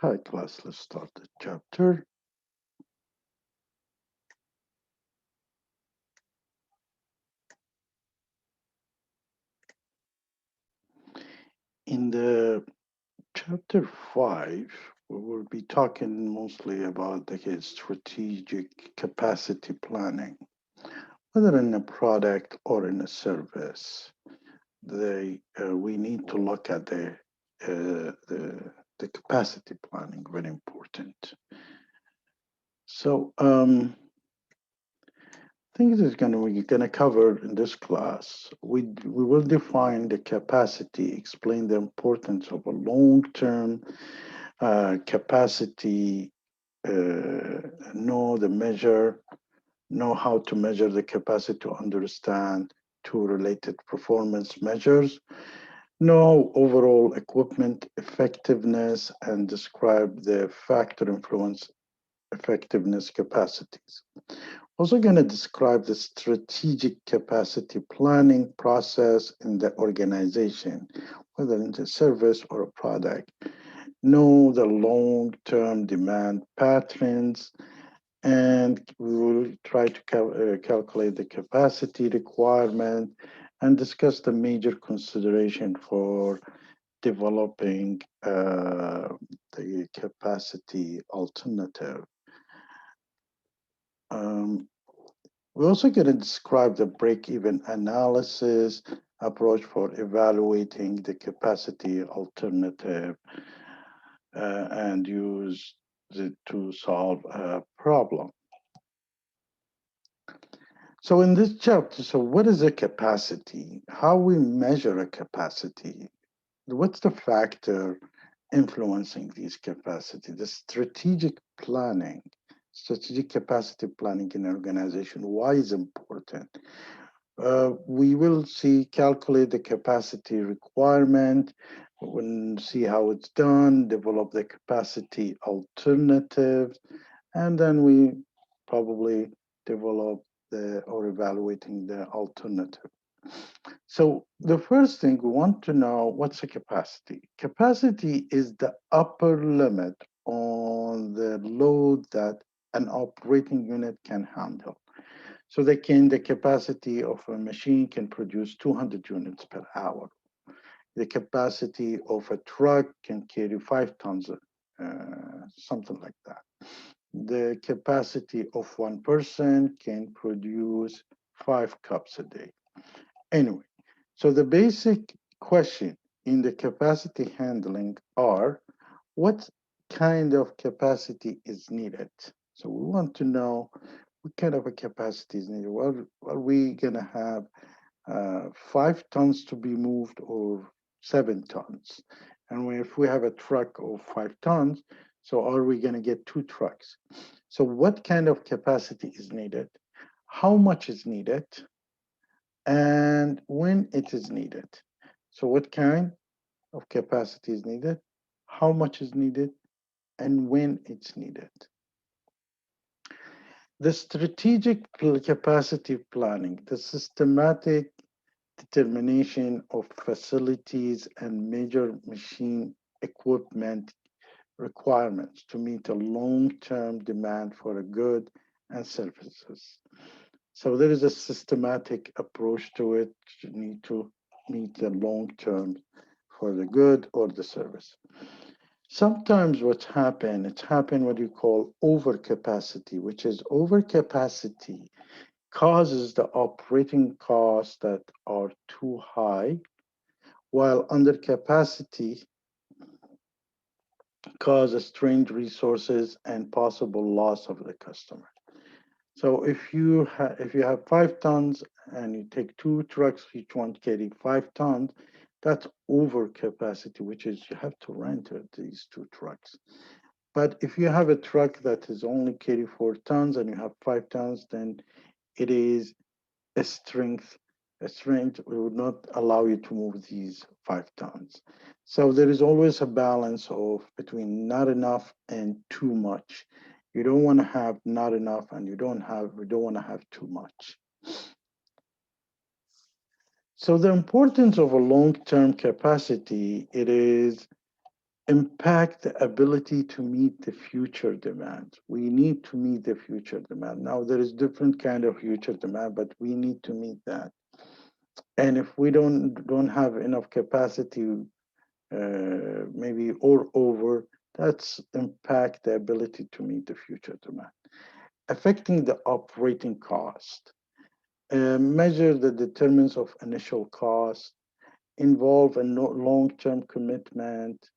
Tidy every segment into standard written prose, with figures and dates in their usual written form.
Hi class, let's start the chapter. In the chapter 5, we will be talking mostly about the strategic capacity planning, whether in a product or in a service. We need to look at the capacity planning, very important. So, things is going to we're going to cover in this class. We will define the capacity, explain the importance of a long-term capacity, know the measure, know how to measure the capacity to understand two related performance measures, know overall equipment effectiveness, and describe the factor influence effectiveness capacities. Also going to describe the strategic capacity planning process in the organization, whether it's a service or a product. Know the long-term demand patterns, and we will try to calculate the capacity requirement and discuss the major consideration for developing the capacity alternative. Um, We're also going to describe the break-even analysis approach for evaluating the capacity alternative and use it to solve a problem. So in this chapter, so what is a capacity? How we measure a capacity? What's the factor influencing these capacity? The strategic capacity planning in an organization. Why is important? We will see calculate the capacity requirement, we'll see how it's done, develop the capacity alternative, and then we probably develop the or evaluating the alternative. So the first thing we want to know, what's a capacity? Capacity is the upper limit on the load that an operating unit can handle. So the capacity of a machine can produce 200 units per hour. The capacity of a truck can carry 5 tons, something like that. The capacity of one person can produce 5 cups a day. Anyway, so the basic question in the capacity handling are what kind of capacity is needed? So we want to know what kind of a capacity is needed. Well, are we going to have 5 tons to be moved or 7 tons? And if we have a truck of 5 tons, so are we going to get 2 trucks? So what kind of capacity is needed? How much is needed? And when it is needed? So what kind of capacity is needed? How much is needed? And when it's needed? The strategic capacity planning, the systematic determination of facilities and major machine equipment requirements to meet a long-term demand for a good and services. So there is a systematic approach to it. You need to meet the long-term for the good or the service. Sometimes it's happened what you call overcapacity, which is overcapacity causes the operating costs that are too high, while undercapacity causes strained resources and possible loss of the customer. So if you have 5 tons and you take 2 trucks, each one carry 5 tons, that's overcapacity, which is you have to rent these 2 trucks. But if you have a truck that is only carry 4 tons and you have 5 tons, then it is a strength. A strength would not allow you to move these 5 tons. So there is always a balance of between not enough and too much. You don't want to have not enough, and you don't want to have too much. So the importance of a long-term capacity, it is impact the ability to meet the future demand. We need to meet the future demand. Now there is different kind of future demand, but we need to meet that. And if we don't have enough capacity, maybe or over, that's impact the ability to meet the future demand. Affecting the operating cost, measure the determinants of initial cost, involve a long-term commitment.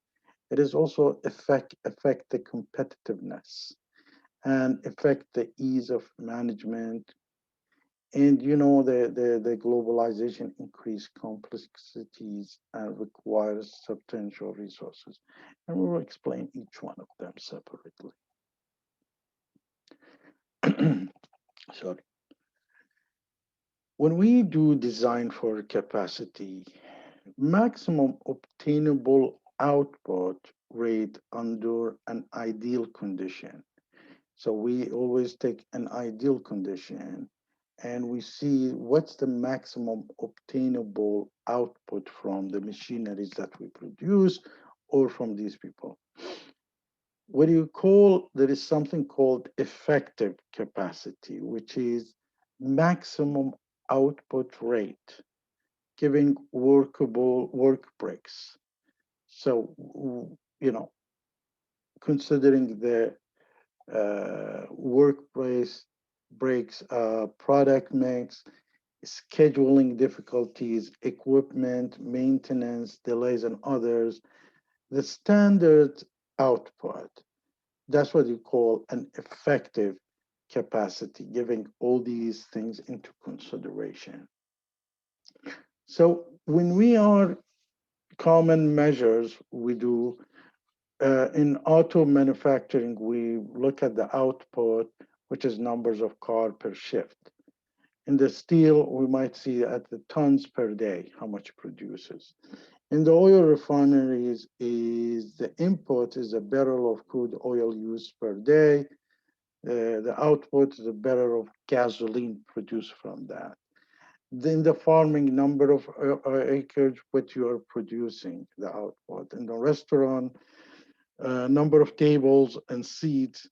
It is also affect the competitiveness and affect the ease of management. And the globalization increase complexities and requires substantial resources. And we will explain each one of them separately. Sorry. When we do design for capacity, maximum obtainable output rate under an ideal condition. So we always take an ideal condition and we see what's the maximum obtainable output from the machineries that we produce or from these people. What do you call, there is something called effective capacity, which is maximum output rate, giving workable work breaks. So, considering the workplace breaks, product mix, scheduling difficulties, equipment, maintenance, delays, and others, the standard output, that's what you call an effective capacity, giving all these things into consideration. So when we are common measures we do in auto manufacturing, we look at the output, which is numbers of car per shift. In the steel, we might see at the tons per day, how much it produces. In the oil refineries, is the input is a barrel of crude oil used per day. The output is a barrel of gasoline produced from that. Then the farming, number of acres, what you are producing, the output. In the restaurant, number of tables and seats,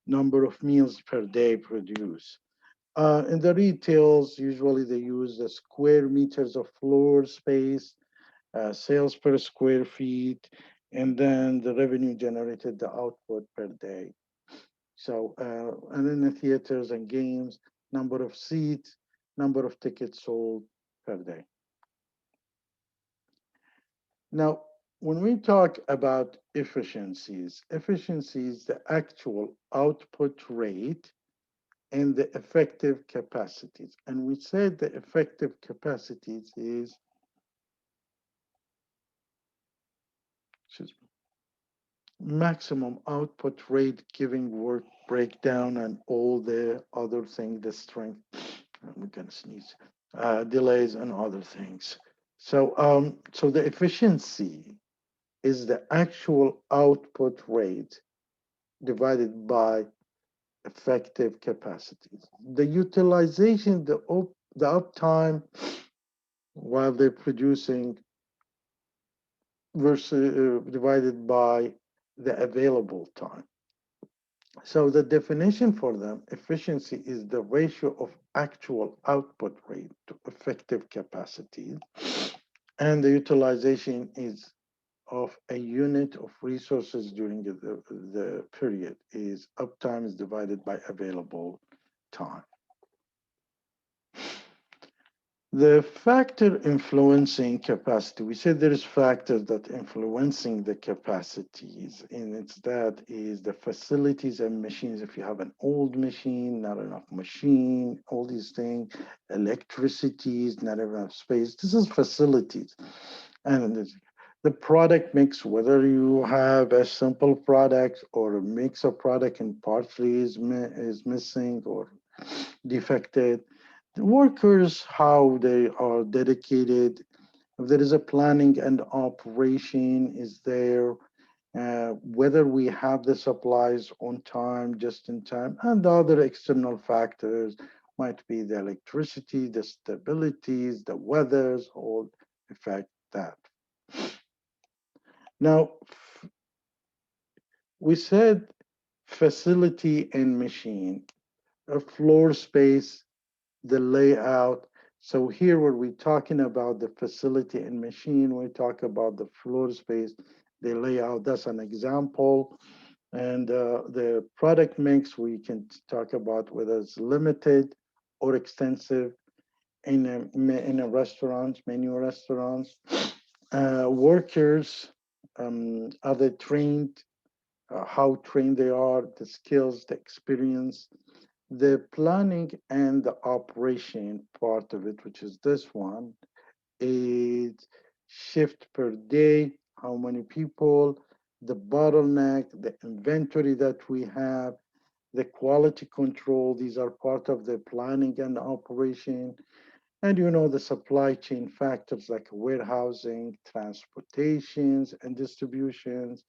number of meals per day produced. In the retails, usually they use the square meters of floor space, sales per square feet, and then the revenue generated, the output per day. So, and in the theaters and games, number of seats, number of tickets sold per day. Now, when we talk about efficiencies, the actual output rate and the effective capacities. And we said the effective capacities is, excuse me, maximum output rate giving work breakdown and all the other things, the strength, I'm gonna sneeze, delays and other things. So the efficiency is the actual output rate divided by effective capacities. The utilization, the uptime while they're producing versus divided by the available time. So the definition for them, efficiency is the ratio of actual output rate to effective capacity, and the utilization is of a unit of resources during the period is uptime is divided by available time. The factor influencing capacity, we said there is factors that influencing the capacities, and it's that is the facilities and machines. If you have an old machine, not enough machine, all these things, electricities, not enough space. This is facilities. And the product mix, whether you have a simple product or a mix of product and partly is missing or defected. The workers, how they are dedicated, if there is a planning and operation is there, whether we have the supplies on time, just in time, and the other external factors might be the electricity, the stabilities, the weathers, all affect that. Now, We said facility and machine, a floor space, the layout. So here, when we're talking about the facility and machine, we talk about the floor space, the layout. That's an example. And the product mix, we can talk about whether it's limited or extensive in a restaurant, menu restaurants. Workers, are they trained? How trained they are, the skills, the experience, the planning and the operation part of it, which is this one, is shift per day, how many people, the bottleneck, the inventory that we have, the quality control. These are part of the planning and operation. And the supply chain factors like warehousing, transportations, and distributions,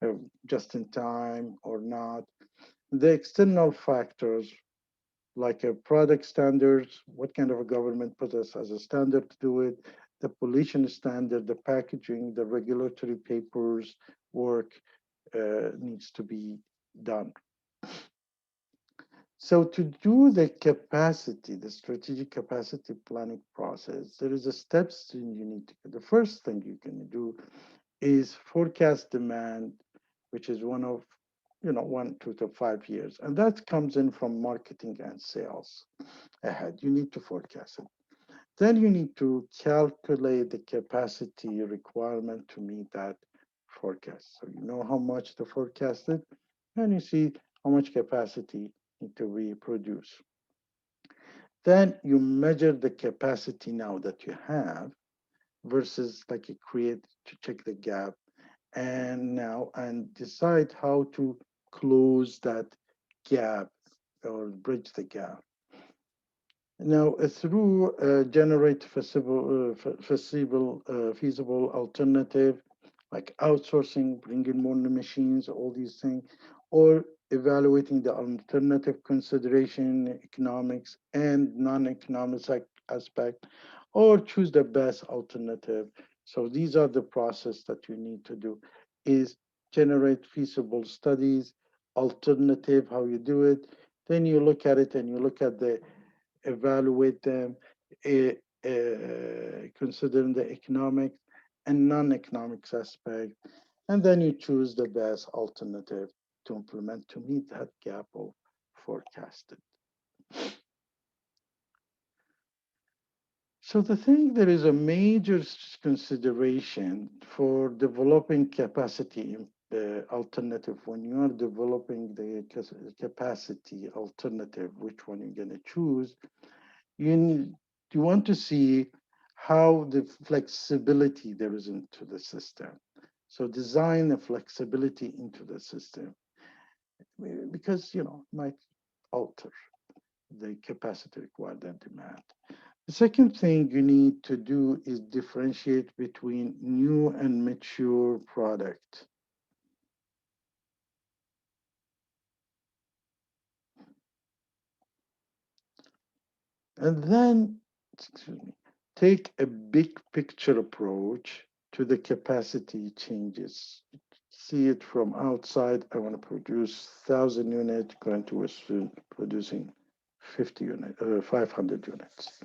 uh, just in time or not. The external factors like a product standards, what kind of a government put us as a standard to do it, the pollution standard, the packaging, the regulatory papers work needs to be done. So to do the capacity, the strategic capacity planning process, there is a steps you need to. The first thing you can do is forecast demand, which is one of 1 to 5 years, and that comes in from marketing and sales ahead. You need to forecast it. Then you need to calculate the capacity requirement to meet that forecast. So you know how much to forecast it, and you see how much capacity need to be produced. Then you measure the capacity now that you have versus like you create to check the gap and decide how to close that gap or bridge the gap. Now, through generate feasible alternative like outsourcing, bringing more machines, all these things, or evaluating the alternative consideration, economics and non-economic aspect, or choose the best alternative. So these are the process that you need to do: is generate feasible studies, alternative, how you do it. Then you look at it and you look at the evaluate them, considering the economic and non-economic aspect, and then you choose the best alternative to implement to meet that gap of forecasted. So the thing there is a major consideration for developing capacity alternative when you are developing the capacity alternative, which one you're going to choose. You want to see how the flexibility there is into the system. So design the flexibility into the system because it might alter the capacity required and demand. The second thing you need to do is differentiate between new and mature product. And then, excuse me, take a big picture approach to the capacity changes. See it from outside. I want to produce 1,000 units, going to producing 50 units, 500 units.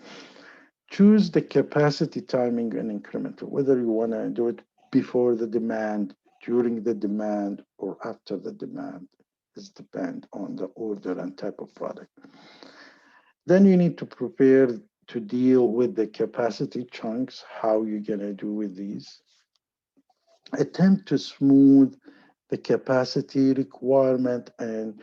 Choose the capacity timing and incremental, whether you want to do it before the demand, during the demand, or after the demand. This depends on the order and type of product. Then you need to prepare to deal with the capacity chunks, how you're going to do with these. Attempt to smooth the capacity requirement, and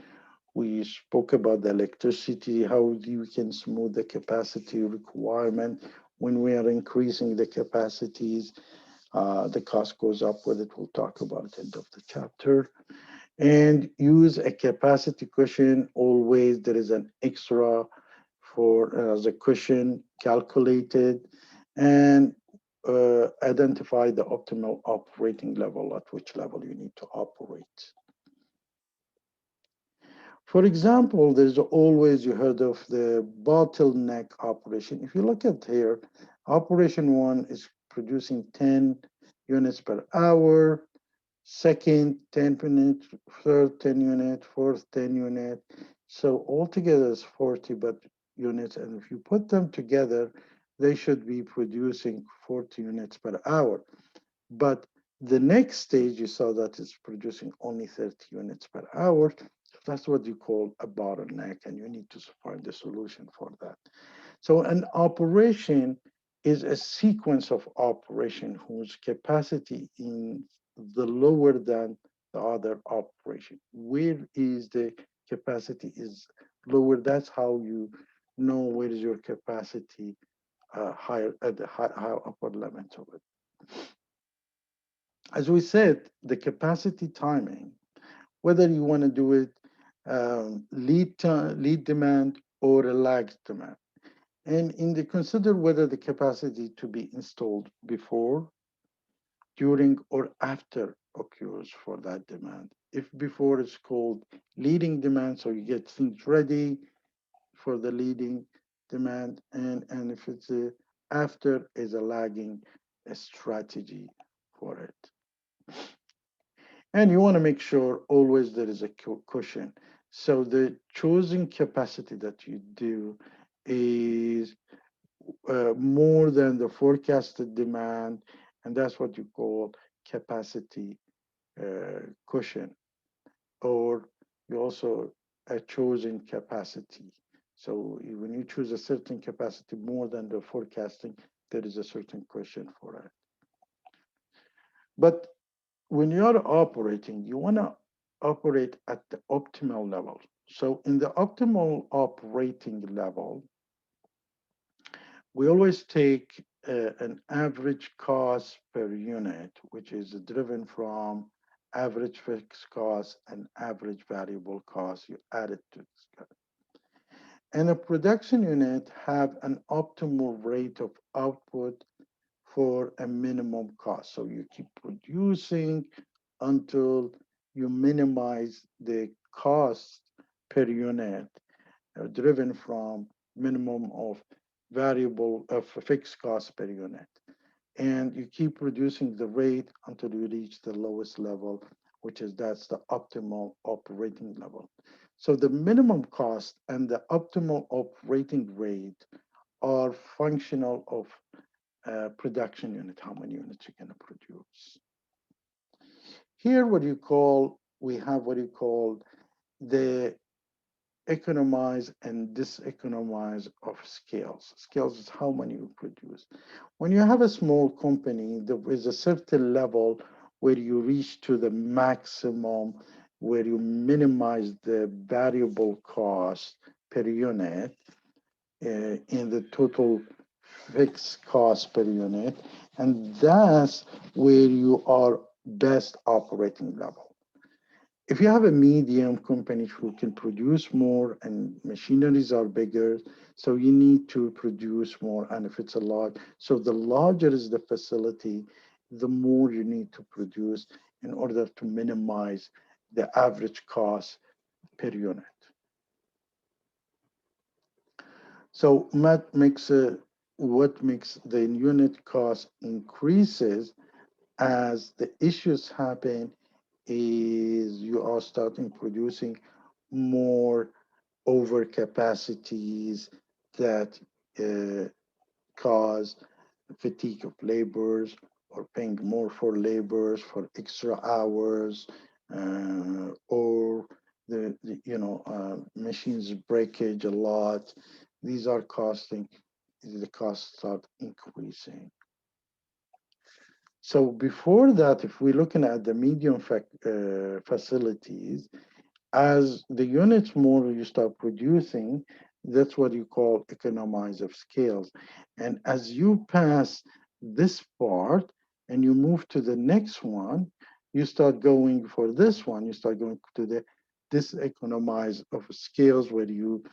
we spoke about the electricity, how you can smooth the capacity requirement when we are increasing the capacities. The cost goes up with it. We'll talk about it end of the chapter. And use a capacity cushion. Always there is an extra for as a cushion calculated, and identify the optimal operating level, at which level you need to operate. For example, there's always, you heard of the bottleneck operation. If you look at here, operation one is producing 10 units per hour. second 10 unit, third 10 unit, fourth 10 unit. So altogether is 40 but units. And if you put them together, they should be producing 40 units per hour. But the next stage, you saw that it's producing only 30 units per hour. So that's what you call a bottleneck, and you need to find a solution for that. So an operation is a sequence of operation whose capacity is the lower than the other operation. Where is the capacity is lower? That's how you know where is your capacity higher at the high upper limit of it. As we said, the capacity timing, whether you want to do it lead demand or a lag demand. And in the consider whether the capacity to be installed before, during, or after occurs for that demand. If before it's called leading demand, so you get things ready for the leading demand, and if it's after is a lagging strategy for it. And you want to make sure always there is a cushion. So the choosing capacity that you do is more than the forecasted demand, and that's what you call capacity cushion, or you also a chosen capacity. So when you choose a certain capacity more than the forecasting, there is a certain cushion for it. But when you're operating, you want to operate at the optimal level. So in the optimal operating level, we always take an average cost per unit, which is driven from average fixed cost and average variable cost. You add it to this. And a production unit have an optimal rate of output for a minimum cost. So you keep producing until you minimize the cost per unit driven from minimum of variable of fixed cost per unit. And you keep reducing the rate until you reach the lowest level, which is that's the optimal operating level. So the minimum cost and the optimal operating rate are functional of production unit, how many units you're going to produce. Here, we have what you call the economize and diseconomize of scales. Scales is how many you produce. When you have a small company, there is a certain level where you reach to the maximum, where you minimize the variable cost per unit in the total fixed cost per unit. And that's where you are best operating level. If you have a medium company who can produce more and machineries are bigger, so you need to produce more. And if it's a lot, so the larger is the facility, the more you need to produce in order to minimize the average cost per unit. So what makes the unit cost increases as the issues happen is you are starting producing more over capacities that cause fatigue of laborers or paying more for laborers for extra hours or machines breakage a lot. These are the costs start increasing. So before that, if we're looking at the medium facilities, as the units more you start producing, that's what you call economize of scales. And as you pass this part and you move to the next one, you start going for this one, you start going to the this economize of scales where you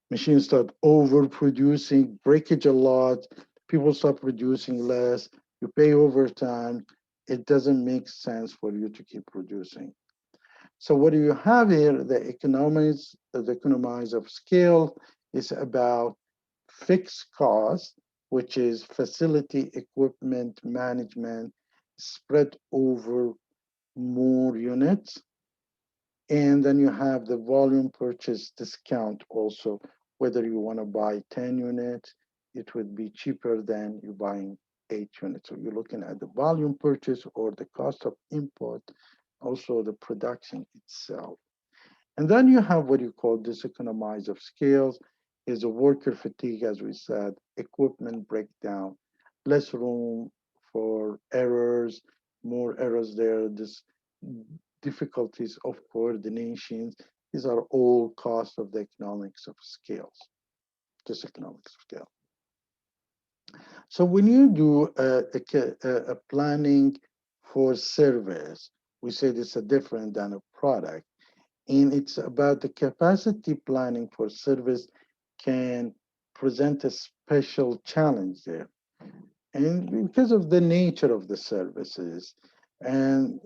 machines start overproducing, breakage a lot, people start producing less, you pay overtime, it doesn't make sense for you to keep producing. So what do you have here? The economies of scale is about fixed cost, which is facility equipment management spread over more units. And then you have the volume purchase discount also. Whether you want to buy 10 units, it would be cheaper than you buying 8 units. So you're looking at the volume purchase or the cost of input, also the production itself. And then you have what you call diseconomize of scales, is a worker fatigue, as we said, equipment breakdown, less room for errors, more errors there, this difficulties of coordination. These are all costs of the economics of scales, diseconomics of scale. So when you do a planning for service, we say this is different than a product. And it's about the capacity planning for service can present a special challenge there. And because of the nature of the services, and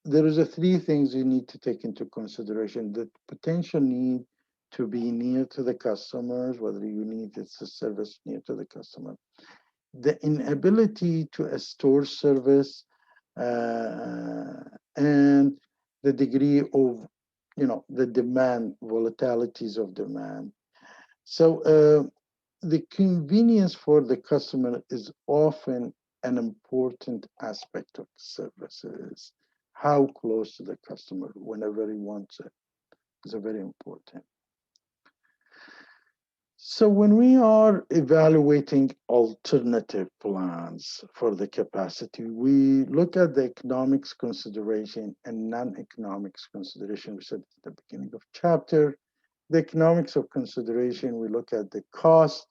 there is a three things you need to take into consideration: the potential need to be near to the customers, whether you need it's a service near to the customer, the inability to store service, and the degree of, the demand, volatilities of demand. So the convenience for the customer is often an important aspect of services. How close to the customer whenever he wants it is a very important. So when we are evaluating alternative plans for the capacity, we look at the economics consideration and non-economics consideration. We said at the beginning of chapter, the economics of consideration, we look at the cost,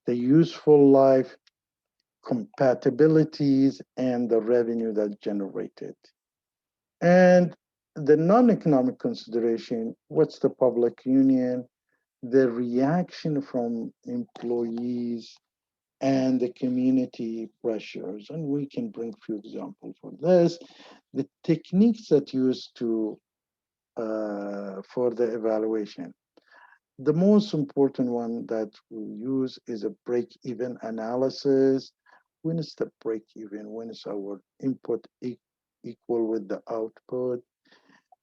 the useful life, compatibilities, and the revenue that's generated. And the non-economic consideration, what's the public union, the reaction from employees, and the community pressures. And we can bring a few examples for this. The techniques that used to for the evaluation. The most important one that we use is a break-even analysis. When is the break-even? When is our input equal with the output?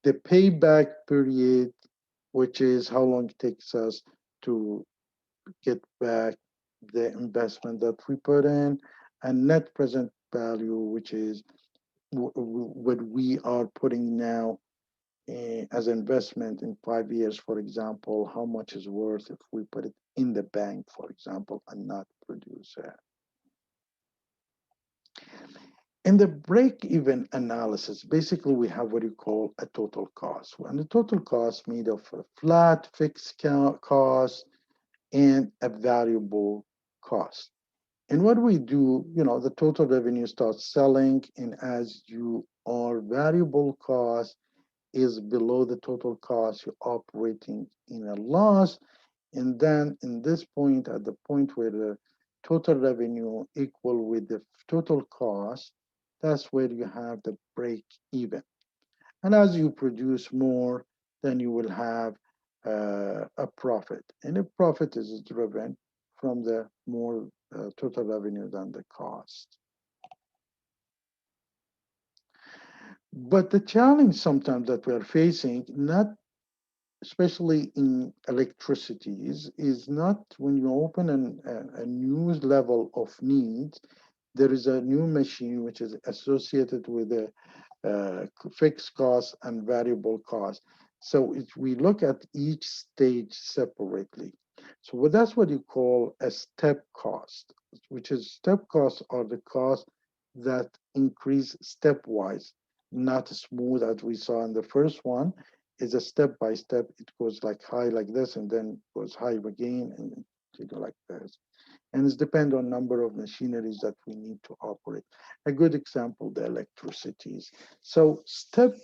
The payback period, which is how long it takes us to get back the investment that we put in, and net present value, which is what we are putting now as investment in 5 years, for example, how much is worth if we put it in the bank, for example, and not produce it. In the break-even analysis, basically we have what you call a total cost. And the total cost made of a flat fixed cost and a variable cost. And what we do, the total revenue starts selling, and as you are variable cost is below the total cost, you're operating in a loss. And then in this point, at the point where the total revenue equal with the total cost, that's where you have the break even. And as you produce more, then you will have a profit. And a profit is driven from the more total revenue than the cost. But the challenge sometimes that we are facing, not especially in electricity, is not when you open a new level of needs, there is a new machine which is associated with a fixed cost and variable cost. So we look at each stage separately. So that's what you call a step cost, which is step costs are the costs that increase stepwise, not smooth as we saw in the first one. Is a step by step. It goes like high like this and then goes high again and like this. And it's depend on number of machineries that we need to operate. A good example, the electricities. So step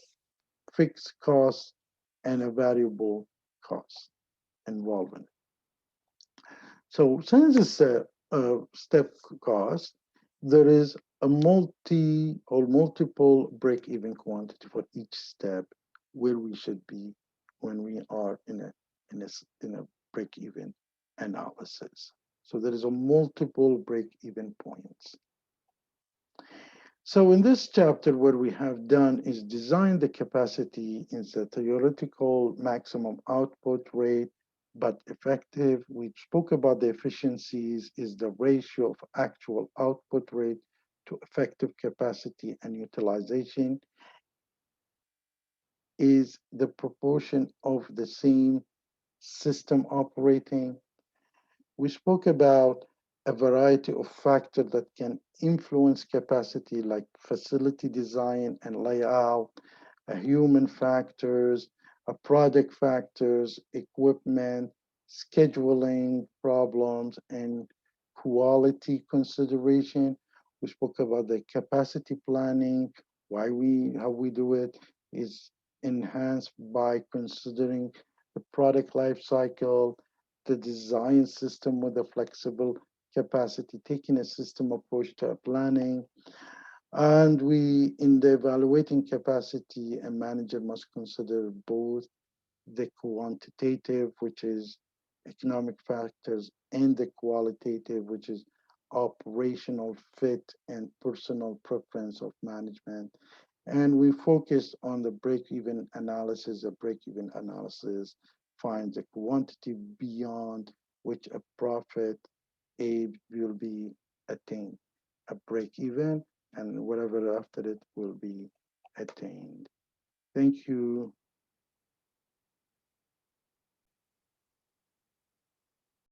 fixed cost and a variable cost involvement. So since it's a step cost, there is a multi or multiple break-even quantity for each step where we should be when we are in a break-even analysis. So there is a multiple break-even points. So in this chapter, what we have done is design the capacity in the theoretical maximum output rate, but effective. We spoke about the efficiencies is the ratio of actual output rate to effective capacity and utilization is the proportion of the same system operating. We spoke about a variety of factors that can influence capacity, like facility design and layout, human factors, product factors, equipment, scheduling problems, and quality consideration. We spoke about the capacity planning, how we do it is enhanced by considering the product life cycle, the design system with a flexible capacity, taking a system approach to planning. And we, in the evaluating capacity, a manager must consider both the quantitative, which is economic factors, and the qualitative, which is operational fit and personal preference of management. And we focused on the break-even analysis. A break-even analysis finds a quantity beyond which a profit aid will be attained. A break-even and whatever after it will be attained. Thank you.